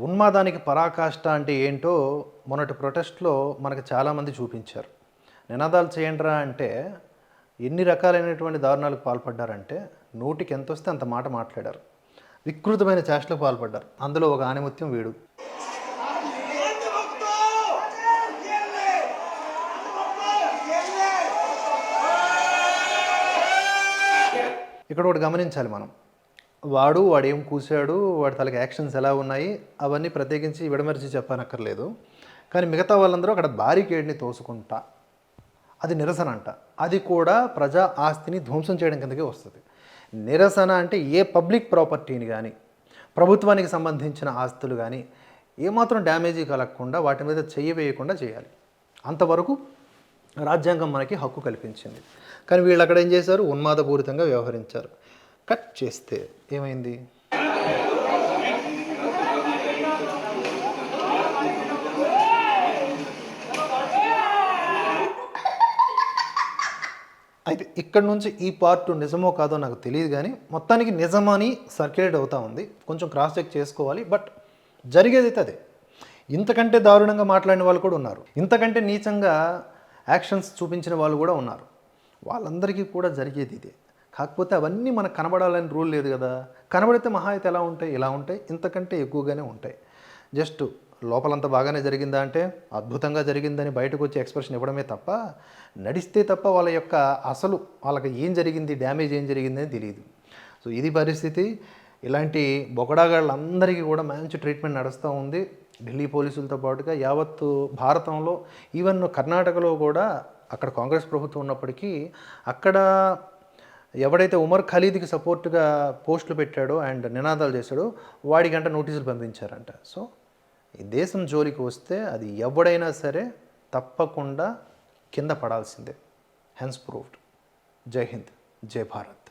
ఉన్మాదానికి పరాకాష్ట అంటే ఏంటో మొన్నటి ప్రొటెస్ట్లో మనకు చాలామంది చూపించారు. నినాదాలు చేయండిరా అంటే ఎన్ని రకాలైనటువంటి దారుణాలకు పాల్పడ్డారంటే నోటికి ఎంతొస్తే అంత మాట మాట్లాడారు. వికృతమైన చేష్టలకు పాల్పడ్డారు. అందులో ఒక ఆణిముత్యం వీడు. ఇక్కడ ఒకటి గమనించాలి మనం. వాడేం కూశాడు, వాడి తలకి యాక్షన్స్ ఎలా ఉన్నాయి, అవన్నీ ప్రత్యేకించి విడమరిచి చెప్పనక్కర్లేదు. కానీ మిగతా వాళ్ళందరూ అక్కడ బారికేడ్ని తోసుకుంటా, అది నిరసన అంట. అది కూడా ప్రజా ఆస్తిని ధ్వంసం చేయడం కిందకే వస్తుంది. నిరసన అంటే ఏ పబ్లిక్ ప్రాపర్టీని కానీ, ప్రభుత్వానికి సంబంధించిన ఆస్తులు కానీ ఏమాత్రం డ్యామేజీ కలగకుండా వాటి మీద చెయ్యి వేయకుండా చేయాలి. అంతవరకు రాజ్యాంగం మనకి హక్కు కల్పించింది. కానీ వీళ్ళు అక్కడ ఏం చేశారు? ఉన్మాదపూరితంగా వ్యవహరించారు. కట్ చేస్తే ఏమైంది? అయితే ఇక్కడ నుంచి ఈ పార్ట్ నిజమో కాదో నాకు తెలియదు, కానీ మొత్తానికి నిజమని సర్క్యులేట్ అవుతూ ఉంది. కొంచెం క్రాస్ చెక్ చేసుకోవాలి. బట్ జరిగేది అయితే అదే. ఇంతకంటే దారుణంగా మాట్లాడిన వాళ్ళు కూడా ఉన్నారు. ఇంతకంటే నీచంగా యాక్షన్స్ చూపించిన వాళ్ళు కూడా ఉన్నారు. వాళ్ళందరికీ కూడా జరిగేది ఇదే. కాకపోతే అవన్నీ మనకు కనబడాలని రూల్ లేదు కదా. కనబడితే మహా అయితే ఎలా ఉంటాయి? ఇలా ఉంటాయి. ఇంతకంటే ఎక్కువగానే ఉంటాయి. జస్ట్ లోపలంతా బాగానే జరిగిందా అంటే అద్భుతంగా జరిగిందని బయటకు వచ్చి ఎక్స్ప్రెషన్ ఇవ్వడమే తప్ప, నడిస్తే తప్ప వాళ్ళ యొక్క అసలు వాళ్ళకి ఏం జరిగింది, డ్యామేజ్ ఏం జరిగిందని తెలియదు. సో ఇది పరిస్థితి. ఇలాంటి బొకడాగాళ్ళందరికీ కూడా మంచి ట్రీట్మెంట్ నడుస్తూ ఉంది. ఢిల్లీ పోలీసులతో పాటుగా యావత్తు భారతంలో, ఈవెన్ కర్ణాటకలో కూడా, అక్కడ కాంగ్రెస్ ప్రభుత్వం ఉన్నప్పటికీ అక్కడ ఎవడైతే ఉమర్ ఖలీద్కి సపోర్ట్గా పోస్టులు పెట్టాడో అండ్ నినాదాలు చేశాడో వాడికంట నోటీసులు పంపించారంట. సో ఈ దేశం జోలికి వస్తే అది ఎవడైనా సరే తప్పకుండా కింద పడాల్సిందే. Hence proved. జై హింద్, జై భారత్.